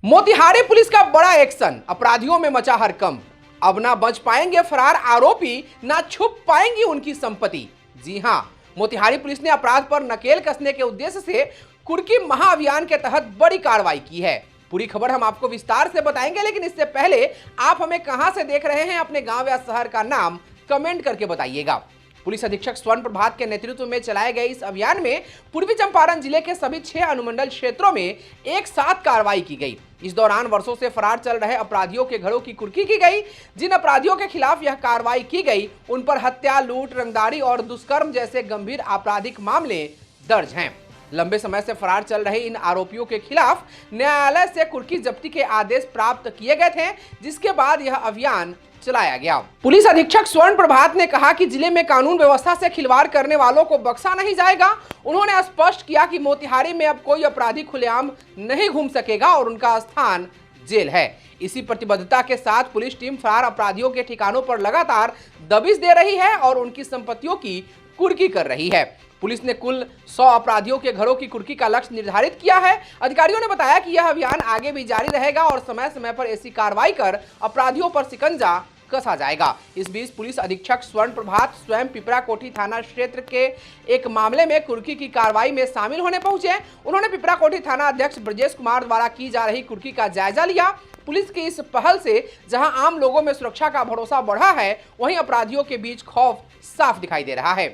Motihari police का बड़ा action, अपराधियों में मचा हड़कंप। अब ना बच पाएंगे फरार आरोपी, ना छुप पाएंगी उनकी संपत्ति। जी हां, मोतिहारी पुलिस ने अपराध पर नकेल कसने के उद्देश्य से कुर्की महाअभियान के तहत बड़ी कार्रवाई की है। पूरी खबर हम आपको विस्तार से बताएंगे, लेकिन इससे पहले आप हमें कहां से देख रहे हैं, अपने गांव या शहर का नाम कमेंट करके बताइएगा। पुलिस अधीक्षक स्वर्ण प्रभात के नेतृत्व में चलाए गए इस अभियान में पूर्वी चंपारण जिले के सभी 6 अनुमंडल क्षेत्रों में एक साथ कार्रवाई की गई। इस दौरान वर्षों से फरार चल रहे अपराधियों के घरों की कुर्की की गई। जिन अपराधियों के खिलाफ यह कार्रवाई की गई, उन पर हत्या, लूट, रंगदारी और दुष्कर्म जैसे गंभीर आपराधिक मामले दर्ज हैं। लंबे समय से फरार चल रहे इन आरोपियों के खिलाफ न्यायालय से कुर्की जब्ती के आदेश प्राप्त किए गए थे, जिसके बाद यह अभियान चलाया गया। पुलिस अधीक्षक स्वर्ण प्रभात ने कहा कि जिले में कानून व्यवस्था से खिलवाड़ करने वालों को बख्शा नहीं जाएगा। उन्होंने स्पष्ट किया कि मोतिहारी में अब कोई अपराधी खुलेआम नहीं घूम सकेगा और उनका स्थान जेल है। इसी प्रतिबद्धता के साथ पुलिस टीम फरार अपराधियों के ठिकानों पर लगातार दबिश दे रही है और उनकी संपत्तियों की कुर्की कर रही है। पुलिस ने कुल 100 अपराधियों के घरों की कुर्की का लक्ष्य निर्धारित किया है। अधिकारियों ने बताया कि यह अभियान आगे भी जारी रहेगा और समय समय पर ऐसी कार्रवाई कर अपराधियों पर शिकंजा कसा जाएगा। इस बीच पुलिस अधीक्षक स्वर्ण प्रभात स्वयं पिपरा कोठी थाना क्षेत्र के एक मामले में कुर्की की कार्रवाई में शामिल होने पहुंचे। उन्होंने पिपरा कोठी थाना अध्यक्ष ब्रजेश कुमार द्वारा की जा रही कुर्की का जायजा लिया। पुलिस की इस पहल से जहां आम लोगों में सुरक्षा का भरोसा बढ़ा है, वहीं अपराधियों के बीच खौफ साफ दिखाई दे रहा है।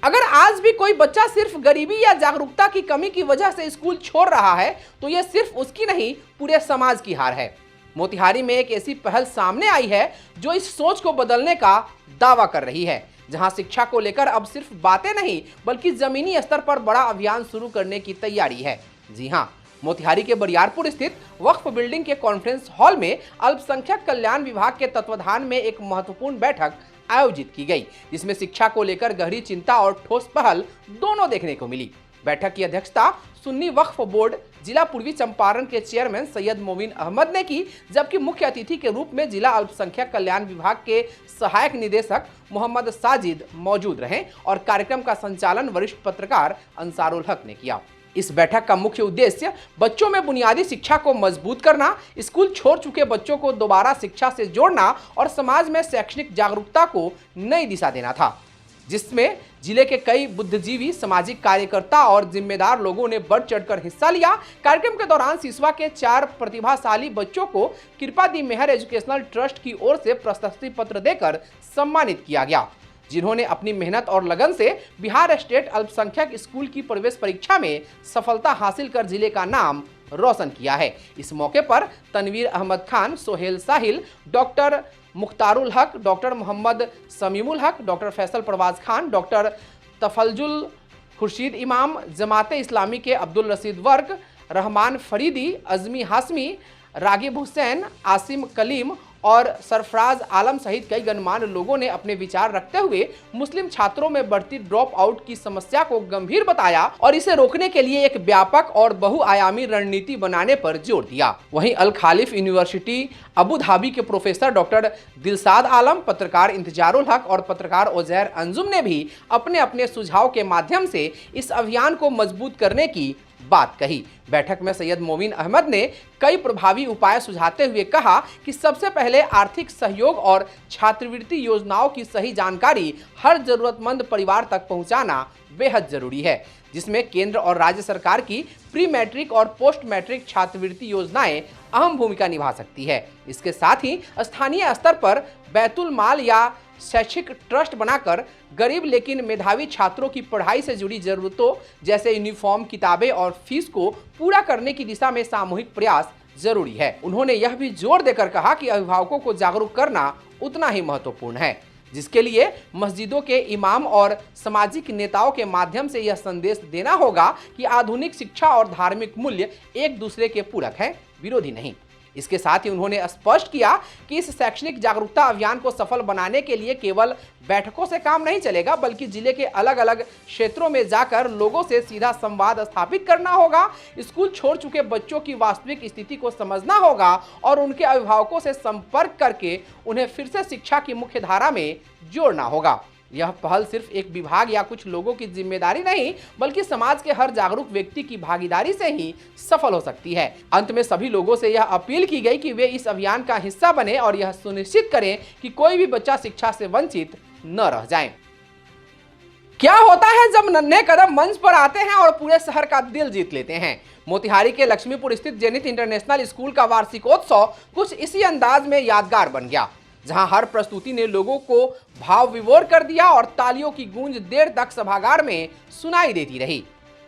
अगर आज भी कोई बच्चा सिर्फ गरीबी या जागरूकता की कमी की वजह से स्कूल छोड़ रहा है, तो यह सिर्फ उसकी नहीं, पूरे समाज की हार है। मोतिहारी में एक ऐसी पहल सामने आई है जो इस सोच को बदलने का दावा कर रही है, जहां शिक्षा को लेकर अब सिर्फ बातें नहीं, बल्कि जमीनी स्तर पर बड़ा अभियान शुरू करने की तैयारी है। जी हां, मोतिहारी के बरियारपुर स्थित वक्फ बिल्डिंग के कॉन्फ्रेंस हॉल में अल्पसंख्यक कल्याण विभाग के तत्वाधान में एक महत्वपूर्ण बैठक आयोजित की गई, जिसमें शिक्षा को लेकर गहरी चिंता और ठोस पहल दोनों देखने को मिली। बैठक की अध्यक्षता सुन्नी वक्फ बोर्ड जिला पूर्वी चंपारण के चेयरमैन सैयद मोमिन अहमद ने की, जबकि मुख्य अतिथि के रूप में जिला अल्पसंख्यक कल्याण विभाग के सहायक निदेशक मोहम्मद साजिद मौजूद रहे और कार्यक्रम का संचालन वरिष्ठ पत्रकार अंसारुल हक ने किया। इस बैठक का मुख्य उद्देश्य बच्चों में बुनियादी शिक्षा को मजबूत करना, स्कूल छोड़ चुके बच्चों को दोबारा शिक्षा से जोड़ना और समाज में शैक्षणिक जागरूकता को नई दिशा देना था, जिसमें जिले के कई बुद्धिजीवी, सामाजिक कार्यकर्ता और जिम्मेदार लोगों ने बढ़ चढ़कर हिस्सा लिया। कार्यक्रम के दौरान सिसवा के 4 प्रतिभाशाली बच्चों को कृपा दी मेहर एजुकेशनल ट्रस्ट की ओर से प्रशस्ति पत्र देकर सम्मानित किया गया, जिन्होंने अपनी मेहनत और लगन से बिहार स्टेट अल्पसंख्यक स्कूल की प्रवेश परीक्षा में सफलता हासिल कर जिले का नाम रोशन किया है। इस मौके पर तनवीर अहमद खान, सोहेल साहिल, डॉक्टर मुख्तारुल हक, डॉक्टर मोहम्मद समीमुल हक, डॉक्टर फैसल परवाज खान, डॉक्टर तफलजुल खुर्शीद इमाम, जमाते इस्लामी के अब्दुल रशीद वर्क, रहमान फरीदी, अजमी हाशमी, रागिब हुसैन, आसिम कलीम और सरफराज आलम सहित कई गणमान्य लोगों ने अपने विचार रखते हुए मुस्लिम छात्रों में बढ़ती ड्रॉप आउट की समस्या को गंभीर बताया और इसे रोकने के लिए एक व्यापक और बहुआयामी रणनीति बनाने पर जोर दिया। वहीं अल खालिफ यूनिवर्सिटी अबू धाबी के प्रोफेसर डॉक्टर दिलसाद आलम, पत्रकार इंतजारुल हक और पत्रकार उजैर अंजुम ने भी अपने अपने सुझाव के माध्यम से इस अभियान को मजबूत करने की बात कही। बैठक में सैयद मोमिन अहमद ने कई प्रभावी उपाय सुझाते हुए कहा कि सबसे पहले आर्थिक सहयोग और छात्रवृत्ति योजनाओं की सही जानकारी हर जरूरतमंद परिवार तक पहुंचाना बेहद जरूरी है, जिसमें केंद्र और राज्य सरकार की प्री मैट्रिक और पोस्ट मैट्रिक छात्रवृत्ति योजनाएं अहम भूमिका निभा सकती है। इसके साथ ही स्थानीय स्तर पर बैतुल माल या शैक्षिक ट्रस्ट बनाकर गरीब लेकिन मेधावी छात्रों की पढ़ाई से जुड़ी जरूरतों जैसे यूनिफॉर्म, किताबें और फीस को पूरा करने की दिशा में सामूहिक प्रयास जरूरी है। उन्होंने यह भी जोर देकर कहा कि अभिभावकों को जागरूक करना उतना ही महत्वपूर्ण है, जिसके लिए मस्जिदों के इमाम और सामाजिक नेताओं के माध्यम से यह संदेश देना होगा कि आधुनिक शिक्षा और धार्मिक मूल्य एक दूसरे के पूरक हैं, विरोधी नहीं। इसके साथ ही उन्होंने स्पष्ट किया कि इस शैक्षणिक जागरूकता अभियान को सफल बनाने के लिए केवल बैठकों से काम नहीं चलेगा, बल्कि जिले के अलग अलग क्षेत्रों में जाकर लोगों से सीधा संवाद स्थापित करना होगा। स्कूल छोड़ चुके बच्चों की वास्तविक स्थिति को समझना होगा और उनके अभिभावकों से संपर्क करके उन्हें फिर से शिक्षा की मुख्य धारा में जोड़ना होगा। यह पहल सिर्फ एक विभाग या कुछ लोगों की जिम्मेदारी नहीं, बल्कि समाज के हर जागरूक व्यक्ति की भागीदारी से ही सफल हो सकती है। अंत में सभी लोगों से यह अपील की गई कि वे इस अभियान का हिस्सा बने और यह सुनिश्चित करें कि कोई भी बच्चा शिक्षा से वंचित न रह जाए। क्या होता है जब नन्हे कदम मंच पर आते हैं और पूरे शहर का दिल जीत लेते हैं? मोतिहारी के लक्ष्मीपुर स्थित जेनिथ इंटरनेशनल स्कूल का वार्षिकोत्सव कुछ इसी अंदाज में यादगार बन गया, जहां हर प्रस्तुति ने लोगों को भाव विभोर कर दिया और तालियों की गूंज देर तक सभागार में सुनाई देती रही।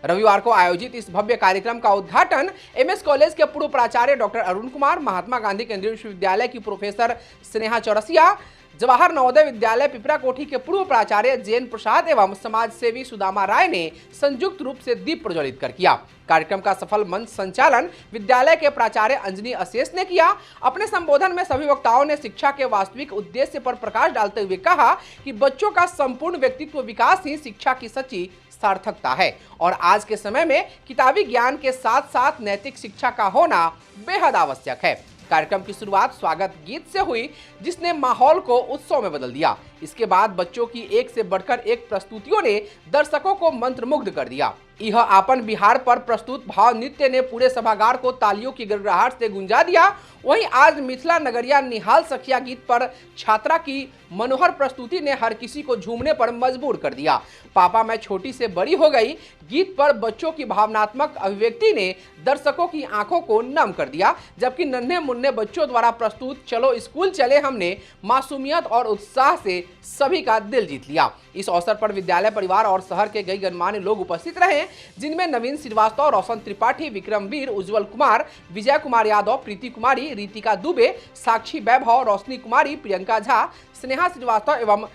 रविवार को आयोजित इस भव्य कार्यक्रम का उद्घाटन एमएस कॉलेज के पूर्व प्राचार्य डॉक्टर अरुण कुमार, महात्मा गांधी केंद्रीय विश्वविद्यालय की प्रोफेसर स्नेहा चौरसिया, जवाहर नवोदय विद्यालय पिपरा कोठी के पूर्व प्राचार्य जैन प्रसाद एवं समाज सेवी सुदामा राय ने संयुक्त रूप से दीप प्रज्वलित कर किया। कार्यक्रम का सफल मंच संचालन विद्यालय के प्राचार्य अंजनी अशेष ने किया। अपने संबोधन में सभी वक्ताओं ने शिक्षा के वास्तविक उद्देश्य पर प्रकाश डालते हुए कहा कि बच्चों का संपूर्ण व्यक्तित्व विकास ही शिक्षा की सच्ची सार्थकता है और आज के समय में किताबी ज्ञान के साथ साथ नैतिक शिक्षा का होना बेहद आवश्यक है। कार्यक्रम की शुरुआत स्वागत गीत से हुई, जिसने माहौल को उत्सव में बदल दिया। इसके बाद बच्चों की एक से बढ़कर एक प्रस्तुतियों ने दर्शकों को मंत्रमुग्ध कर दिया। यह आपन बिहार पर प्रस्तुत भाव नृत्य ने पूरे सभागार को तालियों की गड़गड़ाहट से गुंजा दिया। वहीं आज मिथिला नगरिया निहाल सखिया गीत पर छात्रा की मनोहर प्रस्तुति ने हर किसी को झूमने पर मजबूर कर दिया। पापा मैं छोटी से बड़ी हो गई गीत पर बच्चों की भावनात्मक अभिव्यक्ति ने दर्शकों की आंखों को नम कर दिया, जबकि नन्हे मुन्ने बच्चों द्वारा प्रस्तुत चलो स्कूल चले हमने मासूमियत और उत्साह से सभी का दिल जीत लिया। इस अवसर पर विद्यालय परिवार और शहर के कई गणमान्य लोग उपस्थित रहे, जिनमें नवीन श्रीवास्तव, रोशन त्रिपाठी, विक्रमवीर, उज्जवल कुमार, विजय कुमार यादव, प्रीति कुमारी, रितिका दुबे, साक्षी वैभव, रोशनी कुमारी, प्रियंका झा, स्नेहा श्रीवास्तव एवं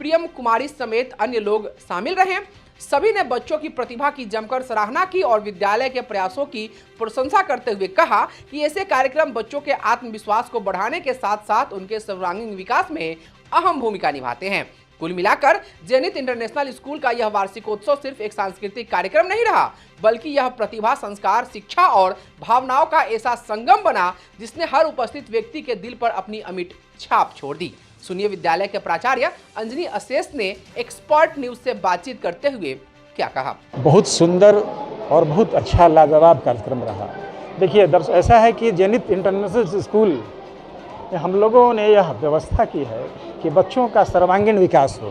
प्रियम कुमारी समेत अन्य लोग शामिल रहे। सभी ने बच्चों की प्रतिभा की जमकर सराहना की और विद्यालय के प्रयासों की प्रशंसा करते हुए कहा कि ऐसे कार्यक्रम बच्चों के आत्मविश्वास को बढ़ाने के साथ साथ उनके सर्वांगीण विकास में अहम भूमिका निभाते हैं। कुल मिलाकर जेनिथ इंटरनेशनल स्कूल का यह वार्षिकोत्सव सिर्फ एक सांस्कृतिक कार्यक्रम नहीं रहा, बल्कि यह प्रतिभा, संस्कार, शिक्षा और भावनाओं का ऐसा संगम बना जिसने हर उपस्थित व्यक्ति के दिल पर अपनी अमिट छाप छोड़ दी। सुनिए विद्यालय के प्राचार्य अंजनी अशेष ने एक्सपर्ट न्यूज से बातचीत करते हुए क्या कहा। बहुत सुंदर और बहुत अच्छा लाजवाब कार्यक्रम रहा। देखिए ऐसा है कि जेनिथ इंटरनेशनल स्कूल हम लोगों ने यह व्यवस्था की है कि बच्चों का सर्वांगीण विकास हो,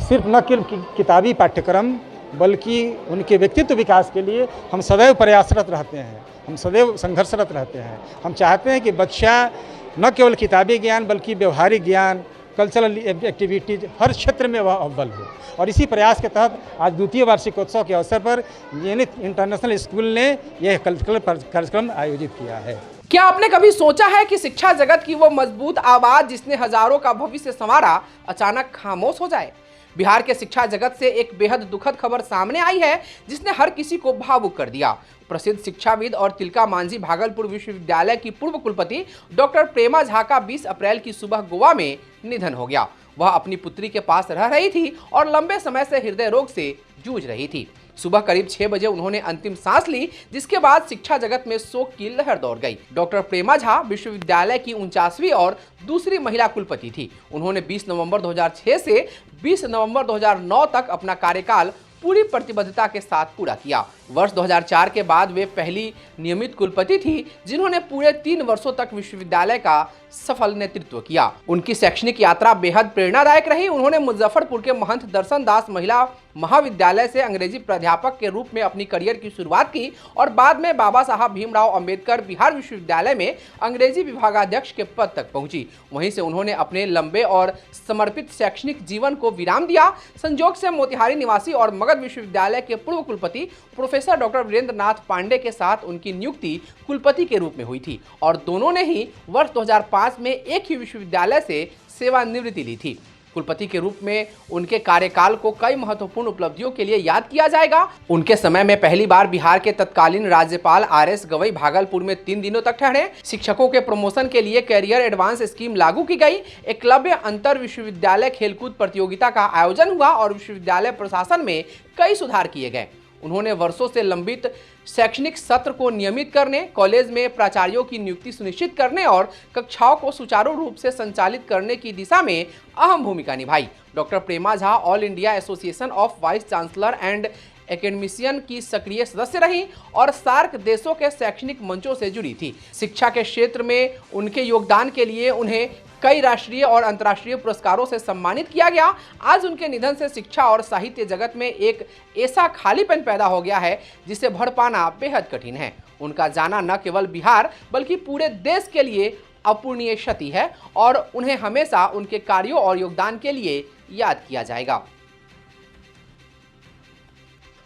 सिर्फ न केवल किताबी पाठ्यक्रम बल्कि उनके व्यक्तित्व विकास के लिए हम सदैव प्रयासरत रहते हैं, हम सदैव संघर्षरत रहते हैं। हम चाहते हैं कि बच्चा न केवल किताबी ज्ञान बल्कि व्यवहारिक ज्ञान, कल्चरल एक्टिविटीज हर क्षेत्र में वह अव्वल हो। और इसी प्रयास के तहत आज द्वितीय वार्षिकोत्सव के अवसर पर जेनिथ इंटरनेशनल स्कूल ने यह कल्चरल कार्यक्रम आयोजित किया है। क्या आपने कभी सोचा है कि शिक्षा जगत की वो मजबूत आवाज जिसने हजारों का भविष्य संवारा अचानक खामोश हो जाए? बिहार के शिक्षा जगत से एक बेहद दुखद खबर सामने आई है जिसने हर किसी को भावुक कर दिया। प्रसिद्ध शिक्षाविद और तिलका मांझी भागलपुर विश्वविद्यालय की पूर्व कुलपति डॉक्टर प्रेमा झा का 20 अप्रैल की सुबह गोवा में निधन हो गया। वह अपनी पुत्री के पास रह रही थी और लंबे समय से हृदय रोग से जूझ रही थी। सुबह करीब 6 बजे उन्होंने अंतिम सांस ली, जिसके बाद शिक्षा जगत में शोक की लहर दौड़ गई। डॉक्टर प्रेमा झा विश्वविद्यालय की 49वीं और दूसरी महिला कुलपति थी। उन्होंने 20 नवंबर 2006 से 20 नवंबर 2009 तक अपना कार्यकाल पूरी प्रतिबद्धता के साथ पूरा किया। वर्ष 2004 के बाद वे पहली नियमित कुलपति थी जिन्होंने पूरे 3 वर्षों तक विश्वविद्यालय का सफल नेतृत्व किया। उनकी शैक्षणिक यात्रा बेहद प्रेरणादायक रही। उन्होंने मुजफ्फरपुर के महंत दर्शन दास महिला महाविद्यालय से अंग्रेजी प्राध्यापक के रूप में अपनी करियर की शुरुआत की और बाद में बाबा साहब भीमराव अंबेडकर बिहार विश्वविद्यालय में अंग्रेजी विभागाध्यक्ष के पद तक पहुंची। वहीं से उन्होंने अपने लंबे और समर्पित शैक्षणिक जीवन को विराम दिया। संजोग से मोतिहारी निवासी और मगध विश्वविद्यालय के पूर्व कुलपति प्रोफेसर डॉक्टर वीरेंद्र नाथ पांडे के साथ उनकी नियुक्ति कुलपति के रूप में हुई थी और दोनों ने ही वर्ष 2005 में एक ही विश्वविद्यालय से सेवानिवृत्ति ली थी। कुलपति के रूप में उनके कार्यकाल को कई महत्वपूर्ण उपलब्धियों के लिए याद किया जाएगा। उनके समय में पहली बार बिहार के तत्कालीन राज्यपाल RS गवई भागलपुर में 3 दिनों तक ठहरे। शिक्षकों के प्रमोशन के लिए कैरियर एडवांस स्कीम लागू की गई। एकलव्य अंतर विश्वविद्यालय खेलकूद प्रतियोगिता का आयोजन हुआ और विश्वविद्यालय प्रशासन में कई सुधार किए गए। उन्होंने वर्षों से लंबित शैक्षणिक सत्र को नियमित करने, कॉलेज में प्राचार्यों की नियुक्ति सुनिश्चित करने और कक्षाओं को सुचारू रूप से संचालित करने की दिशा में अहम भूमिका निभाई। Doctor Prema Jha all India association of vice chancellor and academician की सक्रिय सदस्य रही और सार्क देशों के शैक्षणिक मंचों से जुड़ी थी। शिक्षा के क्षेत्र में उनके योगदान के लिए उन्हें कई राष्ट्रीय और अंतर्राष्ट्रीय पुरस्कारों से सम्मानित किया गया। आज उनके निधन से शिक्षा और साहित्य जगत में एक ऐसा खालीपन पैदा हो गया है जिसे भर पाना बेहद कठिन है। उनका जाना न केवल बिहार बल्कि पूरे देश के लिए अपूरणीय क्षति है और उन्हें हमेशा उनके कार्यों और योगदान के लिए याद किया जाएगा।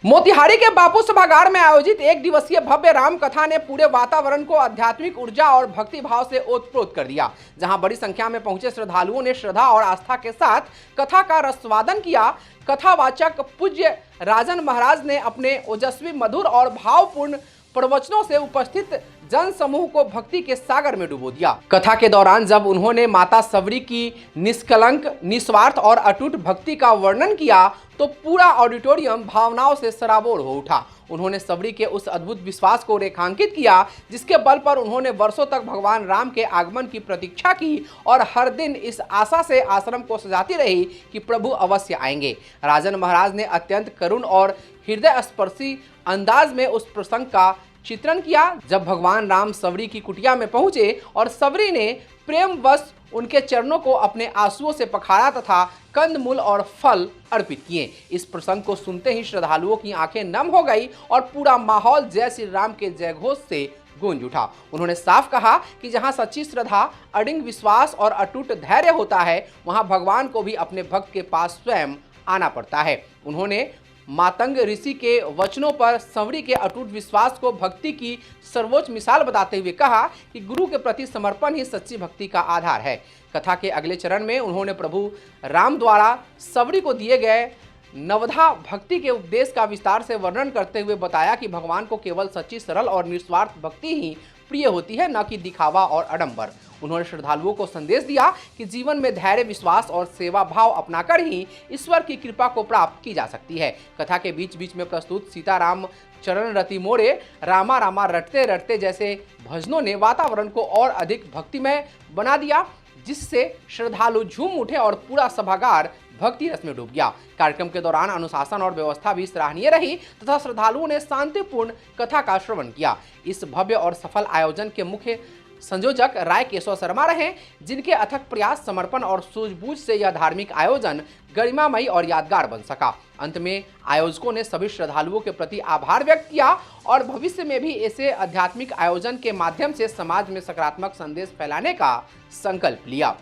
मोतिहारी के बापू सभागार में आयोजित एक दिवसीय भव्य राम कथा ने पूरे वातावरण को आध्यात्मिक ऊर्जा और भक्ति भाव से ओतप्रोत कर दिया। जहां बड़ी संख्या में पहुंचे श्रद्धालुओं ने श्रद्धा और आस्था के साथ कथा का रसवादन किया। कथावाचक पूज्य राजन महाराज ने अपने ओजस्वी, मधुर और भावपूर्ण प्रवचनों से उपस्थित जन समूह को भक्ति के सागर में डुबो दिया। कथा के दौरान जब उन्होंने माता सबरी की निष्कलंक, निस्वार्थ और अटूट भक्ति का वर्णन किया तो पूरा ऑडिटोरियम भावनाओं से सराबोर हो उठा। उन्होंने सबरी के उस अद्भुत विश्वास को रेखांकित किया जिसके बल पर उन्होंने वर्षों तक भगवान राम के आगमन की प्रतीक्षा की और हर दिन इस आशा से आश्रम को सजाती रही कि प्रभु अवश्य आएंगे। राजन महाराज ने अत्यंत करुण और हृदय स्पर्शी अंदाज में उस प्रसंग का चित्रण किया जब भगवान राम सबरी की कुटिया में पहुंचे और सबरी ने प्रेमवश उनके चरणों को अपने आंसुओं से पखारा तथा कंदमूल और फल अर्पित किए। इस प्रसंग को सुनते ही श्रद्धालुओं की आंखें नम हो गई और पूरा माहौल जय श्री राम के जयघोष से गूंज उठा। उन्होंने साफ कहा कि जहां सच्ची श्रद्धा, अडिग विश्वास और अटूट धैर्य होता है वहां भगवान को भी अपने भक्त के पास स्वयं आना पड़ता है। उन्होंने मातंग ऋषि के वचनों पर सबरी के अटूट विश्वास को भक्ति की सर्वोच्च मिसाल बताते हुए कहा कि गुरु के प्रति समर्पण ही सच्ची भक्ति का आधार है। कथा के अगले चरण में उन्होंने प्रभु राम द्वारा सबरी को दिए गए नवधा भक्ति के उपदेश का विस्तार से वर्णन करते हुए बताया कि भगवान को केवल सच्ची, सरल और निस्वार्थ भक्ति ही प्रिय होती है, न कि दिखावा और आडंबर। उन्होंने श्रद्धालुओं को संदेश दिया कि जीवन में धैर्य, विश्वास और सेवा भाव अपनाकर ही ईश्वर की कृपा को प्राप्त की जा सकती है। कथा के बीच बीच में प्रस्तुत सीताराम चरण रति मोरे, रामा रामा रटते रटते जैसे भजनों ने वातावरण को और अधिक भक्तिमय बना दिया जिससे श्रद्धालु झूम उठे और पूरा सभागार भक्ति रस में डूब गया। कार्यक्रम के दौरान अनुशासन और व्यवस्था भी सराहनीय रही तथा श्रद्धालुओं ने शांतिपूर्ण कथा का श्रवण किया। इस भव्य और सफल आयोजन के मुख्य संयोजक राय केशव शर्मा रहे जिनके अथक प्रयास, समर्पण और सूझबूझ से यह धार्मिक आयोजन गरिमामयी और यादगार बन सका। अंत में आयोजकों ने सभी श्रद्धालुओं के प्रति आभार व्यक्त किया और भविष्य में भी ऐसे आध्यात्मिक आयोजन के माध्यम से समाज में सकारात्मक संदेश फैलाने का संकल्प लिया।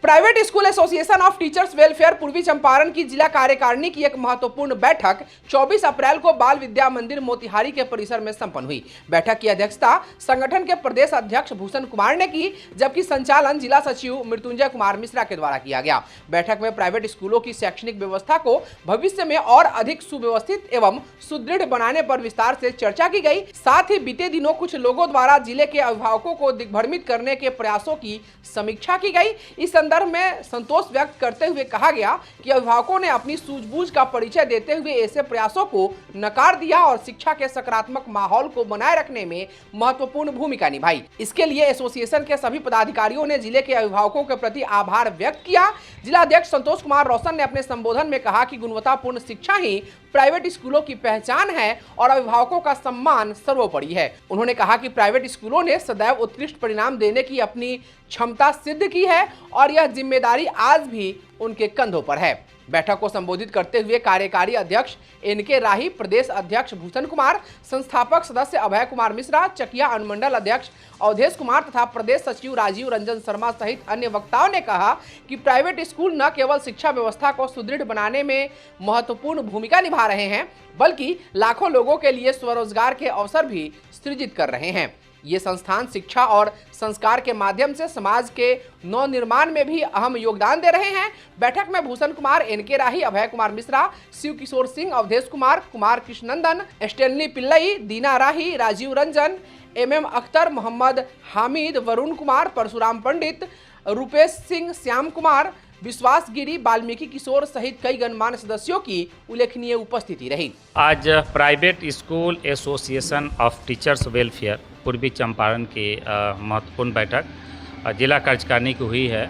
Private school association of teachers welfare पूर्वी चंपारण की जिला कार्यकारिणी की एक महत्वपूर्ण बैठक 24 अप्रैल को बाल विद्या मंदिर मोतिहारी के परिसर में संपन्न हुई। बैठक की अध्यक्षता संगठन के प्रदेश अध्यक्ष भूषण कुमार ने की, जबकि संचालन जिला सचिव मृत्युंजय कुमार मिश्रा के द्वारा किया गया। बैठक में प्राइवेट स्कूलों की शैक्षणिक व्यवस्था को भविष्य में और अधिक सुव्यवस्थित एवं सुदृढ़ बनाने पर विस्तार से चर्चा की गई। साथ ही बीते दिनों कुछ लोगों द्वारा जिले के अभिभावकों को दिग्भ्रमित करने के प्रयासों की समीक्षा की गई। इस संदर्भ में संतोष व्यक्त करते हुए कहा गया कि अभिभावकों ने अपनी सूझबूझ का परिचय देते हुए ऐसे प्रयासों को नकार दिया और शिक्षा के सकारात्मक माहौल को बनाए रखने में महत्वपूर्ण भूमिका निभाई। इसके लिए एसोसिएशन के सभी पदाधिकारियों ने जिले के अभिभावकों के प्रति आभार व्यक्त किया। जिला अध्यक्ष संतोष कुमार रोशन ने अपने संबोधन में कहा कि गुणवत्तापूर्ण शिक्षा ही प्राइवेट स्कूलों की पहचान है और अभिभावकों का सम्मान सर्वोपरि है। उन्होंने कहा कि प्राइवेट स्कूलों ने सदैव उत्कृष्ट परिणाम देने की अपनी क्षमता सिद्ध की है और यह जिम्मेदारी आज भी उनके कंधों पर है। बैठक को संबोधित करते हुए कार्यकारी अध्यक्ष एनके राही, प्रदेश अध्यक्ष भूषण कुमार, संस्थापक सदस्य अभय कुमार मिश्रा, चकिया अनुमंडल अध्यक्ष अवधेश कुमार तथा प्रदेश सचिव राजीव रंजन शर्मा सहित अन्य वक्ताओं ने कहा कि प्राइवेट स्कूल न केवल शिक्षा व्यवस्था को सुदृढ़ बनाने में महत्वपूर्ण भूमिका निभा रहे हैं बल्कि लाखों लोगों के लिए स्वरोजगार के अवसर भी सृजित कर रहे हैं। ये संस्थान शिक्षा और संस्कार के माध्यम से समाज के नव निर्माण में भी अहम योगदान दे रहे हैं। बैठक में भूषण कुमार, एनके राही, अभय कुमार मिश्रा, शिव किशोर सिंह, अवधेश कुमार, कुमार कृष्णनंदन, स्टेनली पिल्लई, दीना राही, राजीव रंजन, MM अख्तर, मोहम्मद हामिद, वरुण कुमार, परशुराम पंडित, रूपेश सिंह, श्याम कुमार, विश्वास गिरी, वाल्मीकि किशोर सहित कई गणमान्य सदस्यों की उल्लेखनीय उपस्थिति रही। आज private school association of teachers welfare पूर्वी चंपारण की महत्वपूर्ण बैठक जिला कार्यकारिणी की हुई है,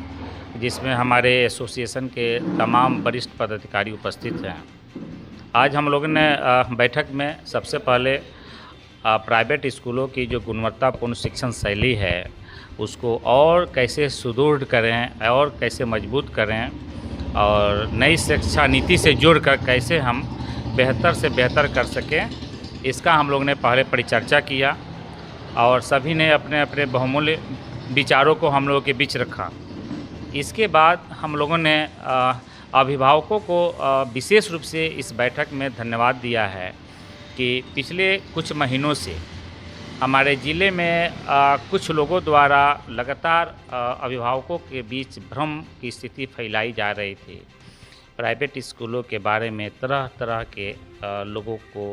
जिसमें हमारे एसोसिएशन के तमाम वरिष्ठ पदाधिकारी उपस्थित हैं। आज हम लोगों ने बैठक में सबसे पहले प्राइवेट स्कूलों की जो गुणवत्तापूर्ण शिक्षण शैली है उसको और कैसे सुदृढ़ करें और कैसे मजबूत करें और नई शिक्षा नीति से जोड़कर कैसे हम बेहतर से बेहतर कर सकें, इसका हम लोग ने पहले परिचर्चा किया और सभी ने अपने अपने बहुमूल्य विचारों को हम लोगों के बीच रखा। इसके बाद हम लोगों ने अभिभावकों को विशेष रूप से इस बैठक में धन्यवाद दिया है कि पिछले कुछ महीनों से हमारे ज़िले में कुछ लोगों द्वारा लगातार अभिभावकों के बीच भ्रम की स्थिति फैलाई जा रही थी। प्राइवेट स्कूलों के बारे में तरह तरह के लोगों को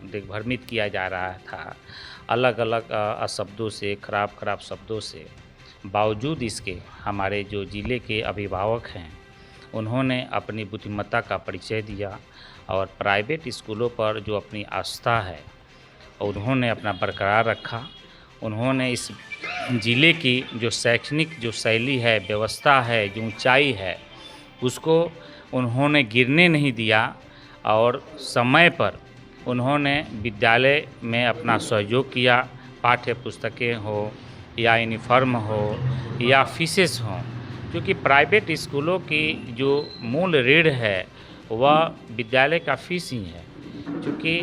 दिग्भ्रमित किया जा रहा था, अलग अलग शब्दों से, खराब शब्दों से। बावजूद इसके हमारे जो ज़िले के अभिभावक हैं उन्होंने अपनी बुद्धिमत्ता का परिचय दिया और प्राइवेट स्कूलों पर जो अपनी आस्था है उन्होंने अपना बरकरार रखा। उन्होंने इस ज़िले की जो शैक्षणिक जो शैली है, व्यवस्था है, जो ऊंचाई है, उसको उन्होंने गिरने नहीं दिया और समय पर उन्होंने विद्यालय में अपना सहयोग किया। पाठ्य पुस्तकें हो या यूनिफॉर्म हो या फीसेस हो, क्योंकि प्राइवेट स्कूलों की जो मूल रीढ़ है वह विद्यालय का फीस ही है। क्योंकि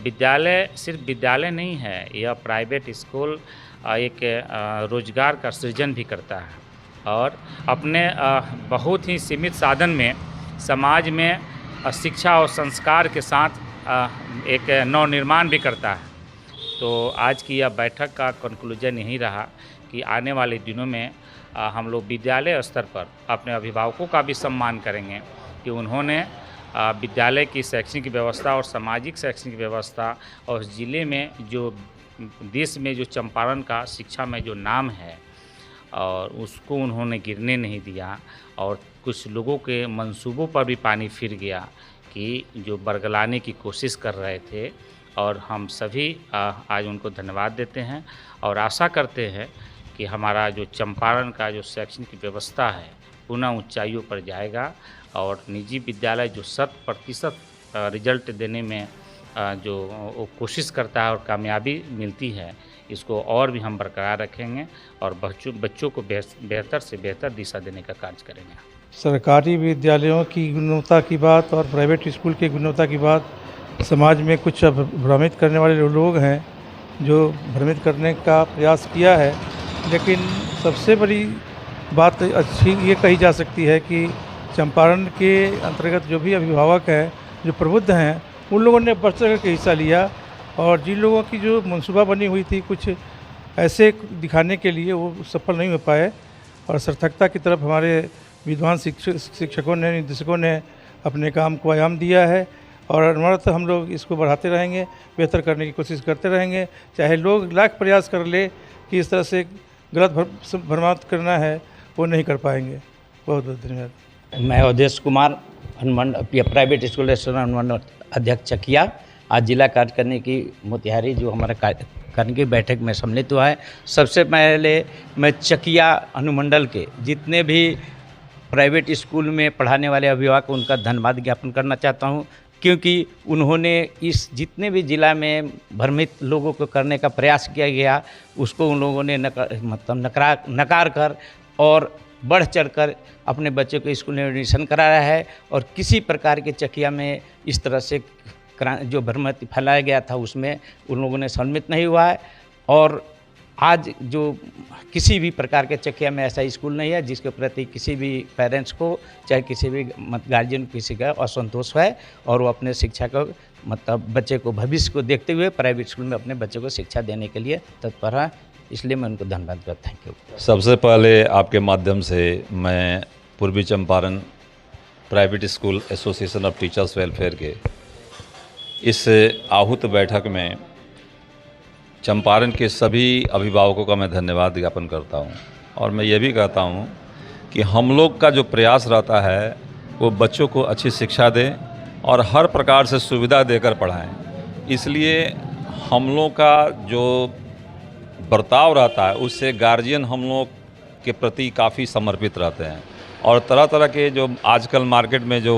विद्यालय सिर्फ विद्यालय नहीं है, यह प्राइवेट स्कूल एक रोजगार का सृजन भी करता है और अपने बहुत ही सीमित साधन में समाज में शिक्षा और संस्कार के साथ एक नवनिर्माण भी करता है। तो आज की यह बैठक का कंक्लूजन यही रहा कि आने वाले दिनों में हम लोग विद्यालय स्तर पर अपने अभिभावकों का भी सम्मान करेंगे कि उन्होंने विद्यालय की शैक्षणिक व्यवस्था और सामाजिक शैक्षणिक व्यवस्था और ज़िले में जो देश में जो चंपारण का शिक्षा में जो नाम है और उसको उन्होंने गिरने नहीं दिया। और कुछ लोगों के मंसूबों पर भी पानी फिर गया कि जो बरगलाने की कोशिश कर रहे थे, और हम सभी आज उनको धन्यवाद देते हैं और आशा करते हैं कि हमारा जो चंपारण का जो शैक्षणिक व्यवस्था है पुनः ऊंचाइयों पर जाएगा और निजी विद्यालय जो 100% रिजल्ट देने में जो वो कोशिश करता है और कामयाबी मिलती है, इसको और भी हम बरकरार रखेंगे और बच्चों को बेहतर से बेहतर दिशा देने का कार्य करेंगे। सरकारी विद्यालयों की गुणवत्ता की बात और प्राइवेट स्कूल की गुणवत्ता की बात, समाज में कुछ भ्रमित करने वाले लोग हैं जो भ्रमित करने का प्रयास किया है, लेकिन सबसे बड़ी बात अच्छी ये कही जा सकती है कि चंपारण के अंतर्गत जो भी अभिभावक हैं, जो प्रबुद्ध हैं, उन लोगों ने बढ़ चढ़ के हिस्सा लिया और जिन लोगों की जो मंसूबा बनी हुई थी कुछ ऐसे दिखाने के लिए, वो सफल नहीं हो पाए और सार्थकता की तरफ हमारे विद्वान शिक्षकों ने, निर्देशकों ने अपने काम को आयाम दिया है और अनवरत हम लोग इसको बढ़ाते रहेंगे, बेहतर करने की कोशिश करते रहेंगे। चाहे लोग लाख प्रयास कर ले कि इस तरह से गलत भ्रमात करना है, वो नहीं कर पाएंगे। बहुत बहुत धन्यवाद। मैं अवधेश कुमार, अनुमंडल प्राइवेट स्कूल अनुमंडल अध्यक्ष चकिया, आज जिला कार्यकारिणी की मोतिहारी जो हमारा कार्यकारिणी की बैठक में सम्मिलित हुआ है। सबसे पहले मैं चकिया अनुमंडल के जितने भी प्राइवेट स्कूल में पढ़ाने वाले अभिभावक उनका धन्यवाद ज्ञापन करना चाहता हूँ, क्योंकि उन्होंने इस जितने भी ज़िला में भ्रमित लोगों को करने का प्रयास किया गया उसको उन लोगों ने नकार कर और बढ़ चढ़कर अपने बच्चे को स्कूल में एडमिशन कराया है और किसी प्रकार के चकिया में इस तरह से जो भ्रमित फैलाया गया था उसमें उन लोगों ने सम्मिलित नहीं हुआ है। और आज जो किसी भी प्रकार के चकिया में ऐसा स्कूल नहीं है जिसके प्रति किसी भी पेरेंट्स को, चाहे किसी भी गार्जियन किसी का असंतोष है और वो अपने शिक्षा को बच्चे को भविष्य को देखते हुए प्राइवेट स्कूल में अपने बच्चे को शिक्षा देने के लिए तत्पर है। इसलिए मैं उनको धन्यवाद करता हूँ। Thank you. सबसे पहले आपके माध्यम से मैं पूर्वी Champaran private school association of teachers welfare के इस आहूत बैठक में चंपारण के सभी अभिभावकों का मैं धन्यवाद ज्ञापन करता हूं और मैं ये भी कहता हूं कि हम लोग का जो प्रयास रहता है वो बच्चों को अच्छी शिक्षा दें और हर प्रकार से सुविधा देकर पढ़ाएं। इसलिए हम लोग का जो बर्ताव रहता है उससे गार्जियन हम लोग के प्रति काफ़ी समर्पित रहते हैं। और तरह तरह के जो आजकल मार्केट में जो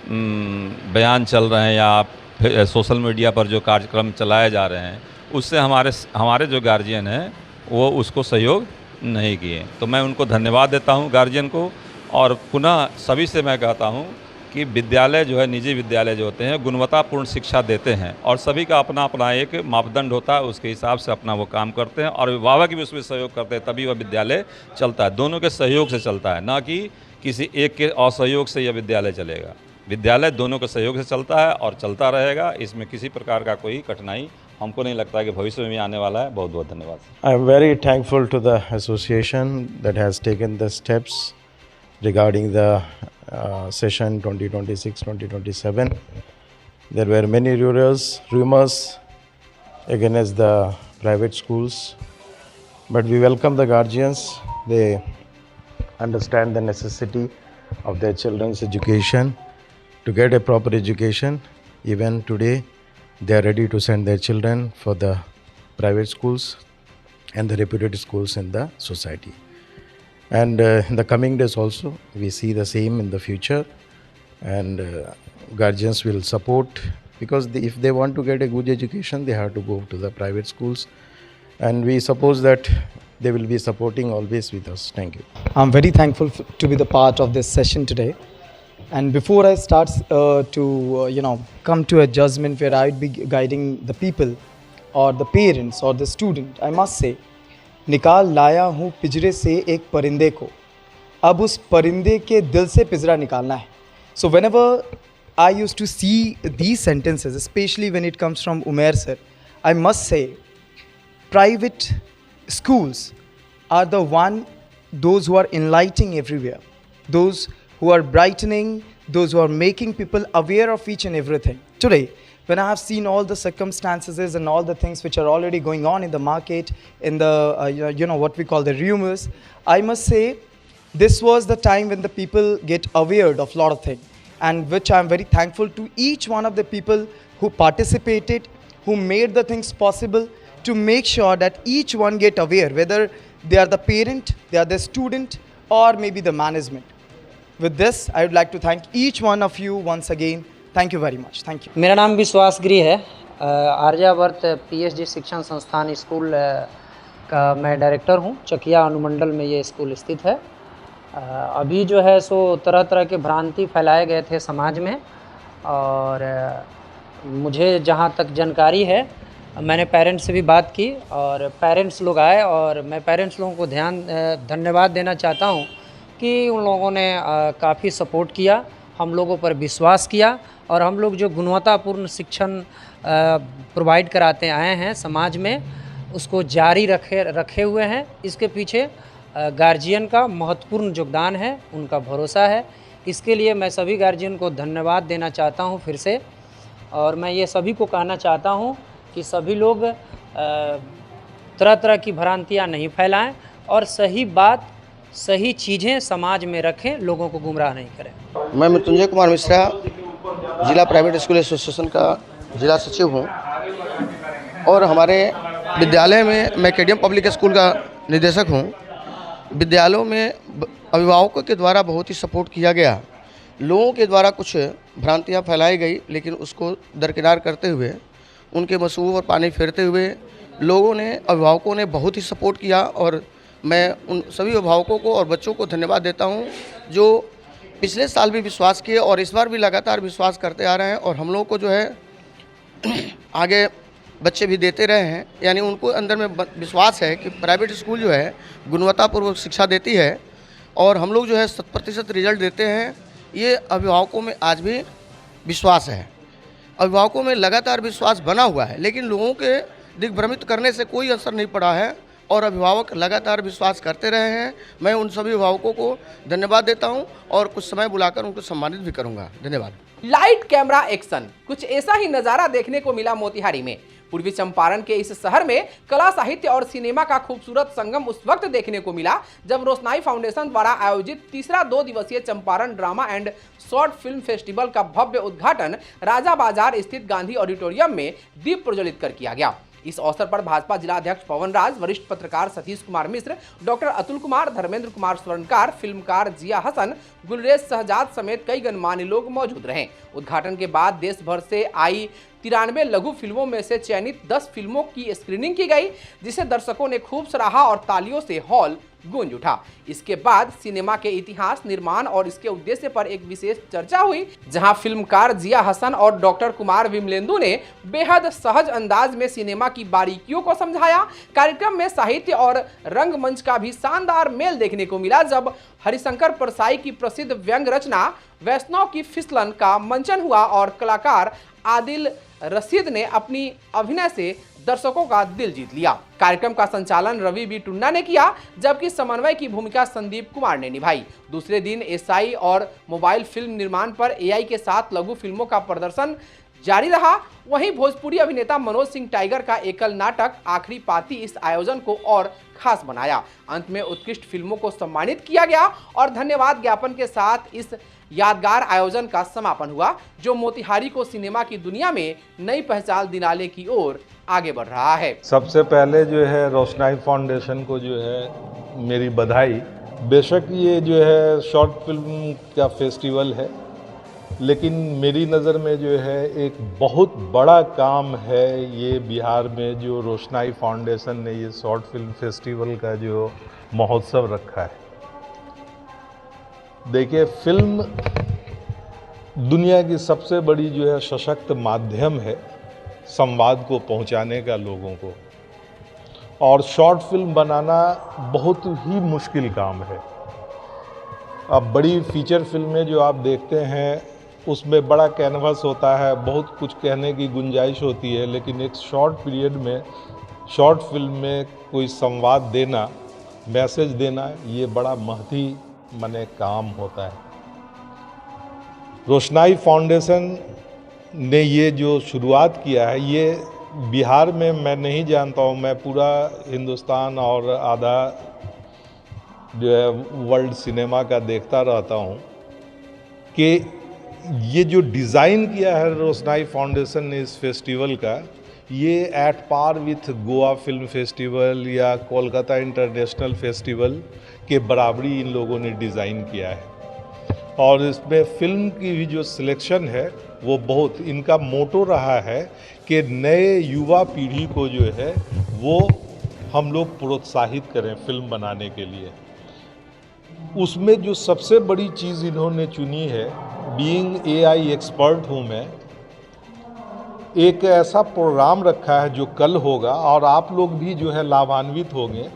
बयान चल रहे हैं या सोशल मीडिया पर जो कार्यक्रम चलाए जा रहे हैं उससे हमारे जो गार्जियन हैं वो उसको सहयोग नहीं किए। तो मैं उनको धन्यवाद देता हूं गार्जियन को। और पुनः सभी से मैं कहता हूं कि विद्यालय जो है, निजी विद्यालय जो होते हैं, गुणवत्तापूर्ण शिक्षा देते हैं और सभी का अपना अपना एक मापदंड होता है, उसके हिसाब से अपना वो काम करते हैं और अभिभावक भी उसमें सहयोग करते हैं, तभी वह विद्यालय चलता है। दोनों के सहयोग से चलता है, ना कि किसी एक के असहयोग से यह विद्यालय चलेगा। विद्यालय दोनों के सहयोग से चलता है और चलता रहेगा। इसमें किसी प्रकार का कोई कठिनाई हमको नहीं लगता है कि भविष्य में भी आने वाला है। बहुत बहुत धन्यवाद। I am very thankful to the association that has taken the steps regarding the session 2026-2027. There were many rumors against the private schools, but we welcome the guardians. They understand the necessity of their children's education. To get a proper education, even today, they are ready to send their children for the private schools and the reputed schools in the society. And in the coming days also, we see the same in the future. And guardians will support, because if they want to get a good education, they have to go to the private schools. And we suppose that they will be supporting always with us. Thank you. I'm very thankful to be the part of this session today. And before I start to come to a judgment where I would be guiding the people or the parents or the student, I must say, निकाल लाया हूँ पिंजरे से एक परिंदे को, अब उस परिंदे के दिल से पिंजरा निकालना है. So whenever I used to see these sentences, especially when it comes from Umair sir, I must say, private schools are those who are enlightening everywhere, those who are brightening, those who are making people aware of each and everything. Today, when I have seen all the circumstances and all the things which are already going on in the market, in the, what we call the rumors, I must say, this was the time when the people get aware of a lot of things, and which I am very thankful to each one of the people who participated, who made the things possible to make sure that each one get aware, whether they are the parent, they are the student, or maybe the management. With this, I would like to thank each one of you once again. Thank you very much. Thank you. मेरा नाम विश्वास गिरी है। Aryavart PhD शिक्षण संस्थान school का मैं director हूँ। चकिया अनुमंडल में ये स्कूल स्थित है। अभी जो है सो तरह तरह के भ्रांति फैलाए गए थे समाज में, और मुझे जहाँ तक जानकारी है, मैंने पेरेंट्स से भी बात की और पेरेंट्स लोग आए, और मैं पेरेंट्स लोगों को धन्यवाद देना चाहता हूँ कि उन लोगों ने काफ़ी सपोर्ट किया, हम लोगों पर विश्वास किया, और हम लोग जो गुणवत्तापूर्ण शिक्षण प्रोवाइड कराते आए हैं समाज में, उसको जारी रखे हुए हैं। इसके पीछे गार्जियन का महत्वपूर्ण योगदान है, उनका भरोसा है। इसके लिए मैं सभी गार्जियन को धन्यवाद देना चाहता हूं फिर से, और मैं ये सभी को कहना चाहता हूं कि सभी लोग तरह तरह की भ्रांतियां नहीं फैलाएं और सही बात, सही चीज़ें समाज में रखें, लोगों को गुमराह नहीं करें। मैं मृत्युंजय कुमार मिश्रा, जिला प्राइवेट स्कूल एसोसिएशन का जिला सचिव हूं, और हमारे विद्यालय में मैं केडीएम पब्लिक स्कूल का निदेशक हूं। विद्यालयों में अभिभावकों के द्वारा बहुत ही सपोर्ट किया गया। लोगों के द्वारा कुछ भ्रांतियां फैलाई गई, लेकिन उसको दरकिनार करते हुए, उनके मसूब पर पानी फेरते हुए लोगों ने, अभिभावकों ने बहुत ही सपोर्ट किया। और मैं उन सभी अभिभावकों को और बच्चों को धन्यवाद देता हूं जो पिछले साल भी विश्वास किए और इस बार भी लगातार विश्वास करते आ रहे हैं, और हम लोगों को जो है आगे बच्चे भी देते रहे हैं। यानी उनको अंदर में विश्वास है कि प्राइवेट स्कूल जो है गुणवत्तापूर्वक शिक्षा देती है, और हम लोग जो है 100% रिजल्ट देते हैं। ये अभिभावकों में आज भी विश्वास है, अभिभावकों में लगातार विश्वास बना हुआ है, लेकिन लोगों के दिग्भ्रमित करने से कोई असर नहीं पड़ा है, और अभिभावक लगातार विश्वास करते रहे हैं। मैं उन सभी अभिभावकों को धन्यवाद देता हूं और कुछ समय बुलाकर उनको सम्मानित भी करूंगा। धन्यवाद। लाइट कैमरा एक्शन, कुछ ऐसा ही नजारा देखने को मिला मोतिहारी में। पूर्वी चंपारण के इस शहर में कला, साहित्य और सिनेमा का खूबसूरत संगम उस वक्त देखने को मिला जब रोशनाई फाउंडेशन द्वारा आयोजित तीसरा 2 दिवसीय Champaran drama and short film festival का भव्य उद्घाटन राजा बाजार स्थित गांधी ऑडिटोरियम में दीप प्रज्वलित कर किया गया। इस अवसर पर भाजपा जिला अध्यक्ष पवन राज, वरिष्ठ पत्रकार सतीश कुमार मिश्र, डॉक्टर अतुल कुमार, धर्मेंद्र कुमार स्वर्णकार, फिल्मकार जिया हसन, गुलरेज शहजाद समेत कई गणमान्य लोग मौजूद रहे। उद्घाटन के बाद देश भर से आई 93 लघु फिल्मों में से चयनित 10 फिल्मों की स्क्रीनिंग की गई, जिसे दर्शकों ने खूब सराहा और तालियों से हॉल गूंज उठा। इसके बाद सिनेमा के इतिहास, निर्माण और इसके उद्देश्य पर एक विशेष चर्चा हुई, जहां फिल्मकार जिया हसन और डॉक्टर कुमार विमलेंदु ने बेहद सहज अंदाज में सिनेमा की बारीकियों को समझाया। कार्यक्रम में साहित्य और रंगमंच का भी शानदार मेल देखने को मिला, जब हरिशंकर परसाई की प्रसिद्ध व्यंग रचना वैष्णव की फिसलन का मंचन हुआ और कलाकार आदिल रशीद ने अपनी अभिनय से दर्शकों का दिल जीत लिया। कार्यक्रम का संचालन रवि बी टुन्ना ने किया, जबकि समन्वय की भूमिका संदीप कुमार ने निभाई। दूसरे दिन एसआई और मोबाइल फिल्म निर्माण पर एआई के साथ लघु फिल्मों का प्रदर्शन जारी रहा। वहीं भोजपुरी अभिनेता मनोज सिंह टाइगर का एकल नाटक आखिरी पाती इस आयोजन को और खास बनाया। अंत में उत्कृष्ट फिल्मों को सम्मानित किया गया और धन्यवाद ज्ञापन के साथ इस यादगार आयोजन का समापन हुआ, जो मोतिहारी को सिनेमा की दुनिया में नई पहचान दिलाने की ओर आगे बढ़ रहा है। सबसे पहले जो है रोशनाई फाउंडेशन को जो है मेरी बधाई। बेशक ये जो है शॉर्ट फिल्म का फेस्टिवल है, लेकिन मेरी नज़र में जो है एक बहुत बड़ा काम है ये बिहार में जो रोशनाई फाउंडेशन ने ये शॉर्ट फिल्म फेस्टिवल का जो महोत्सव रखा है। देखिए, फिल्म दुनिया की सबसे बड़ी जो है सशक्त माध्यम है संवाद को पहुंचाने का लोगों को, और शॉर्ट फिल्म बनाना बहुत ही मुश्किल काम है। अब बड़ी फीचर फिल्में जो आप देखते हैं उसमें बड़ा कैनवस होता है, बहुत कुछ कहने की गुंजाइश होती है, लेकिन एक शॉर्ट पीरियड में शॉर्ट फिल्म में कोई संवाद देना, मैसेज देना, ये बड़ा महती मने काम होता है। रोशनाई फाउंडेशन ने ये जो शुरुआत किया है, ये बिहार में मैं नहीं जानता हूँ, मैं पूरा हिंदुस्तान और आधा जो है वर्ल्ड सिनेमा का देखता रहता हूँ कि ये जो डिज़ाइन किया है रोशनाई फाउंडेशन ने इस फेस्टिवल का, ये at par with Goa film festival या कोलकाता इंटरनेशनल फेस्टिवल के बराबरी इन लोगों ने डिज़ाइन किया है। और इसमें फिल्म की भी जो सिलेक्शन है वो बहुत, इनका मोटो रहा है कि नए युवा पीढ़ी को जो है वो हम लोग प्रोत्साहित करें फिल्म बनाने के लिए। उसमें जो सबसे बड़ी चीज़ इन्होंने चुनी है, बीइंग एआई एक्सपर्ट हूँ मैं, एक ऐसा प्रोग्राम रखा है जो कल होगा और आप लोग भी जो है लाभान्वित होंगे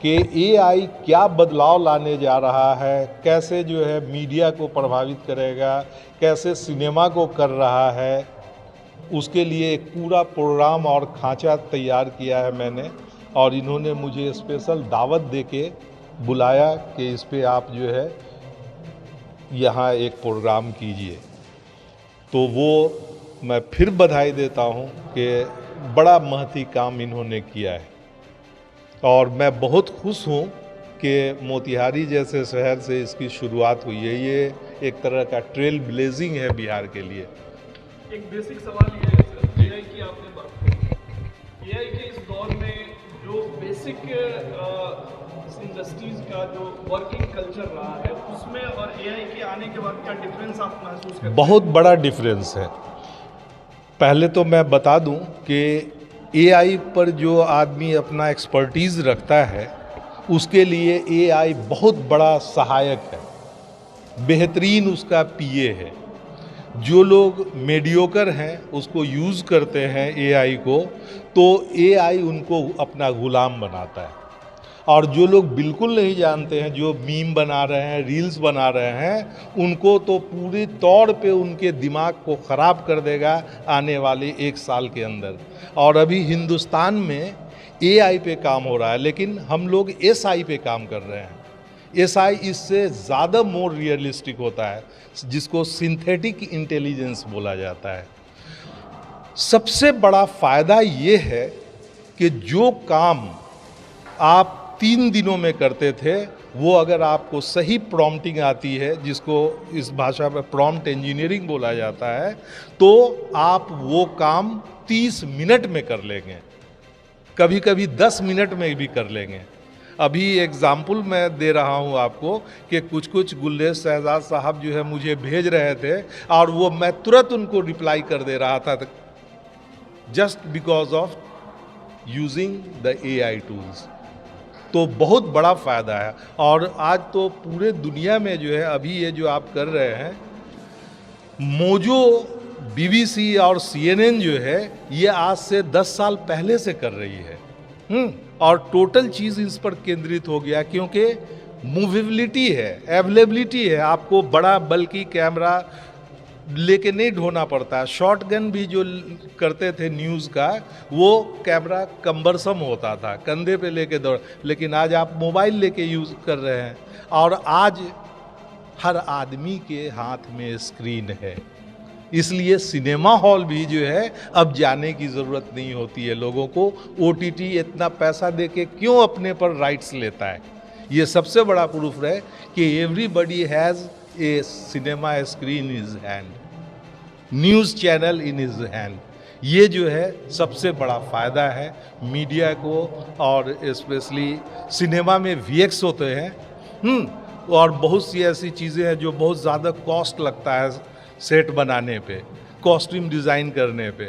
कि एआई क्या बदलाव लाने जा रहा है, कैसे जो है मीडिया को प्रभावित करेगा, कैसे सिनेमा को कर रहा है। उसके लिए एक पूरा प्रोग्राम और खांचा तैयार किया है मैंने, और इन्होंने मुझे स्पेशल दावत देके बुलाया कि इस पे आप जो है यहाँ एक प्रोग्राम कीजिए। तो वो मैं फिर बधाई देता हूँ कि बड़ा महती काम इन्होंने किया है, और मैं बहुत खुश हूँ कि मोतिहारी जैसे शहर से इसकी शुरुआत हुई है। ये एक तरह का ट्रेल ब्लेजिंग है बिहार के लिए। एक बेसिक सवाल ये है सर, एआई की आपने बात की, एआई के इस दौर में जो बेसिक इंडस्ट्रीज का जो वर्किंग कल्चर रहा है उसमें और एआई के आने के बाद क्या डिफरेंस आप महसूस करते हैं? बहुत बड़ा डिफरेंस है। पहले तो मैं बता दूं कि एआई पर जो आदमी अपना एक्सपर्टीज़ रखता है उसके लिए एआई बहुत बड़ा सहायक है, बेहतरीन उसका पीए है। जो लोग मेडियोकर हैं उसको यूज़ करते हैं एआई को, तो एआई उनको अपना गुलाम बनाता है। और जो लोग बिल्कुल नहीं जानते हैं, जो मीम बना रहे हैं, रील्स बना रहे हैं, उनको तो पूरी तौर पे उनके दिमाग को ख़राब कर देगा आने वाले 1 साल के अंदर। और अभी हिंदुस्तान में एआई पे काम हो रहा है, लेकिन हम लोग एसआई पे काम कर रहे हैं। एसआई इससे ज़्यादा मोर रियलिस्टिक होता है, जिसको सिंथेटिक इंटेलिजेंस बोला जाता है। सबसे बड़ा फ़ायदा ये है कि जो काम आप 3 दिनों में करते थे वो अगर आपको सही प्रॉम्प्टिंग आती है, जिसको इस भाषा में प्रॉम्प्ट इंजीनियरिंग बोला जाता है, तो आप वो काम 30 मिनट में कर लेंगे, कभी कभी 10 मिनट में भी कर लेंगे। अभी एग्जाम्पल मैं दे रहा हूँ आपको कि कुछ गुल्ले शहजाद साहब जो है मुझे भेज रहे थे और वो मैं तुरंत उनको रिप्लाई कर दे रहा था, just because of using the AI tools. तो बहुत बड़ा फ़ायदा है। और आज तो पूरे दुनिया में जो है अभी ये जो आप कर रहे हैं, मोजो, BBC और CNN जो है ये आज से 10 साल पहले से कर रही है। और टोटल चीज़ इस पर केंद्रित हो गया, क्योंकि मूवेबिलिटी है, अवेलेबिलिटी है। आपको बड़ा बल्कि कैमरा लेके नहीं ढोना पड़ता। शॉटगन भी जो करते थे न्यूज़ का, वो कैमरा कम्बरसम होता था, कंधे पे लेके दौड़, लेकिन आज आप मोबाइल लेके यूज़ कर रहे हैं। और आज हर आदमी के हाथ में स्क्रीन है, इसलिए सिनेमा हॉल भी जो है अब जाने की ज़रूरत नहीं होती है लोगों को। OTT इतना पैसा दे के क्यों अपने पर राइट्स लेता है? ये सबसे बड़ा प्रूफ है कि everybody has a cinema screen is hand, news channel in his hand. ये जो है सबसे बड़ा फ़ायदा है मीडिया को। और स्पेशली सिनेमा में VX होते हैं, और बहुत सी ऐसी चीज़ें हैं जो बहुत ज़्यादा कॉस्ट लगता है सेट बनाने पे, कॉस्ट्यूम डिज़ाइन करने पे,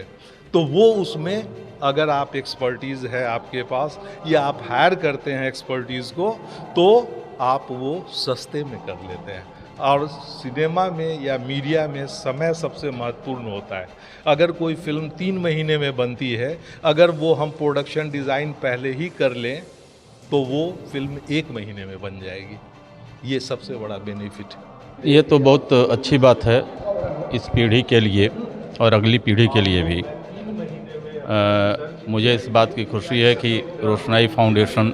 तो वो उसमें अगर आप एक्सपर्टीज़ है आपके पास या आप हायर करते हैं एक्सपर्टीज़ को, तो आप वो सस्ते में कर लेते हैं। और सिनेमा में या मीडिया में समय सबसे महत्वपूर्ण होता है। अगर कोई फिल्म 3 महीने में बनती है, अगर वो हम प्रोडक्शन डिज़ाइन पहले ही कर लें तो वो फिल्म 1 महीने में बन जाएगी। ये सबसे बड़ा बेनिफिट है। ये तो बहुत अच्छी बात है इस पीढ़ी के लिए और अगली पीढ़ी के लिए भी। मुझे इस बात की खुशी है कि रोशनाई फाउंडेशन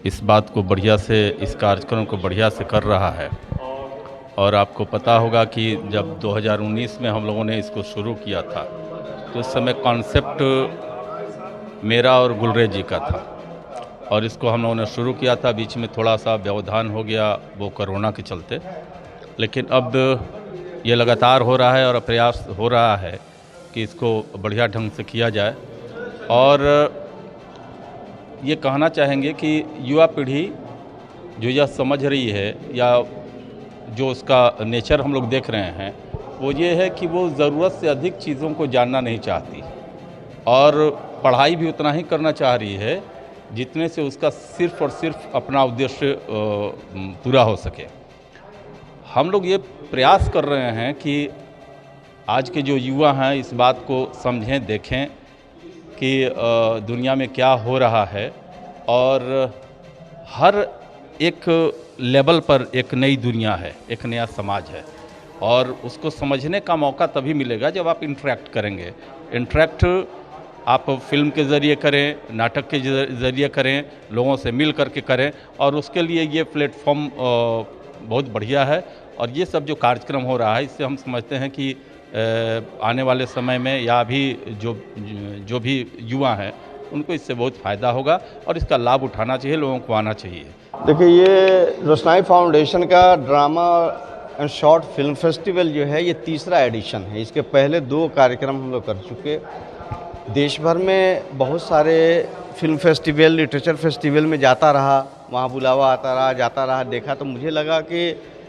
इस बात को बढ़िया से, इस कार्यक्रम को बढ़िया से कर रहा है। और आपको पता होगा कि जब 2019 में हम लोगों ने इसको शुरू किया था, तो उस समय कॉन्सेप्ट मेरा और गुलरेज जी का था, और इसको हम लोगों ने शुरू किया था। बीच में थोड़ा सा व्यवधान हो गया वो कोरोना के चलते, लेकिन अब ये लगातार हो रहा है और प्रयास हो रहा है कि इसको बढ़िया ढंग से किया जाए। और ये कहना चाहेंगे कि युवा पीढ़ी जो यह समझ रही है, या जो उसका नेचर हम लोग देख रहे हैं, वो ये है कि वो ज़रूरत से अधिक चीज़ों को जानना नहीं चाहती, और पढ़ाई भी उतना ही करना चाह रही है जितने से उसका सिर्फ़ और सिर्फ अपना उद्देश्य पूरा हो सके। हम लोग ये प्रयास कर रहे हैं कि आज के जो युवा हैं इस बात को समझें, देखें कि दुनिया में क्या हो रहा है, और हर एक लेवल पर एक नई दुनिया है, एक नया समाज है, और उसको समझने का मौका तभी मिलेगा जब आप इंटरेक्ट करेंगे। इंटरेक्ट आप फिल्म के ज़रिए करें, नाटक के ज़रिए करें, लोगों से मिल करके करें, और उसके लिए ये प्लेटफॉर्म बहुत बढ़िया है। और ये सब जो कार्यक्रम हो रहा है, इससे हम समझते हैं कि आने वाले समय में या अभी जो भी युवा हैं उनको इससे बहुत फ़ायदा होगा, और इसका लाभ उठाना चाहिए, लोगों को आना चाहिए। देखिए, ये रोशनाई फाउंडेशन का drama and short film festival जो है, ये तीसरा एडिशन है। इसके पहले 2 कार्यक्रम हम लोग कर चुके। देश भर में बहुत सारे फिल्म फेस्टिवल, लिटरेचर फेस्टिवल में जाता रहा, वहाँ बुलावा आता रहा, जाता रहा, देखा, तो मुझे लगा कि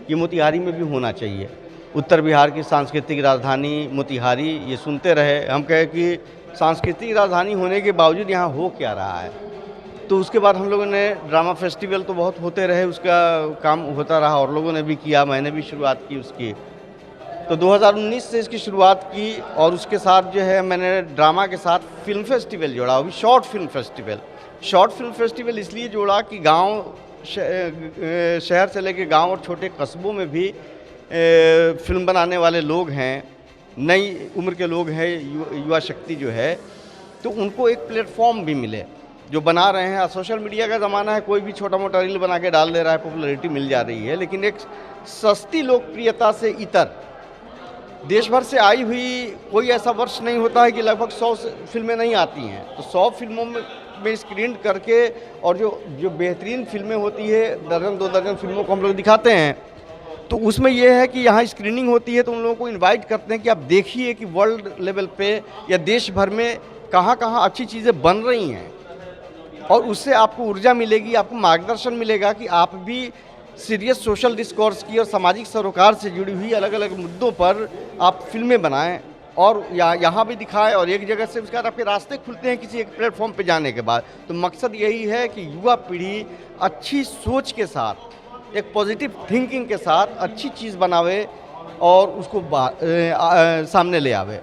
ये मोतिहारी में भी होना चाहिए। उत्तर बिहार की सांस्कृतिक राजधानी मोतिहारी, ये सुनते रहे हम, कहे कि सांस्कृतिक राजधानी होने के बावजूद यहाँ हो क्या रहा है। तो उसके बाद हम लोगों ने ड्रामा फेस्टिवल तो बहुत होते रहे, उसका काम होता रहा, और लोगों ने भी किया, मैंने भी शुरुआत की उसकी। तो 2019 से इसकी शुरुआत की, और उसके साथ जो है मैंने ड्रामा के साथ फिल्म फेस्टिवल जोड़ा, अभी short film festival. Short film festival इसलिए जोड़ा कि गांव, शहर से लेकर गांव और छोटे कस्बों में भी फिल्म बनाने वाले लोग हैं, नई उम्र के लोग हैं, युवा शक्ति जो है, तो उनको एक प्लेटफॉर्म भी मिले जो बना रहे हैं। सोशल मीडिया का ज़माना है, कोई भी छोटा मोटा रील बना के डाल दे रहा है, पॉपुलैरिटी मिल जा रही है, लेकिन एक सस्ती लोकप्रियता से इतर देश भर से आई हुई कोई ऐसा वर्ष नहीं होता है कि लगभग 100 फिल्में नहीं आती हैं। तो 100 फिल्मों में स्क्रीन करके और जो बेहतरीन फिल्में होती है, दर्जन 2 दर्जन फिल्मों को हम लोग दिखाते हैं। तो उसमें यह है कि यहाँ स्क्रीनिंग होती है तो उन लोगों को इनवाइट करते हैं कि आप देखिए कि वर्ल्ड लेवल पे या देश भर में कहाँ कहाँ अच्छी चीज़ें बन रही हैं, और उससे आपको ऊर्जा मिलेगी, आपको मार्गदर्शन मिलेगा कि आप भी सीरियस सोशल डिस्कोर्स की और सामाजिक सरोकार से जुड़ी हुई अलग अलग मुद्दों पर आप फिल्में बनाएं और यहाँ भी दिखाएं, और एक जगह से उसके बाद आपके रास्ते खुलते हैं किसी एक प्लेटफॉर्म पे जाने के बाद। तो मकसद यही है कि युवा पीढ़ी अच्छी सोच के साथ, एक पॉजिटिव थिंकिंग के साथ अच्छी चीज़ बनावे और उसको सामने ले आवे।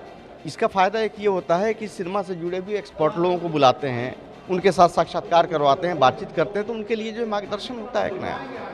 इसका फ़ायदा एक ये होता है कि सिनेमा से जुड़े हुए एक्सपर्ट लोगों को बुलाते हैं, उनके साथ साक्षात्कार करवाते हैं, बातचीत करते हैं, तो उनके लिए जो मार्गदर्शन होता है एक नया।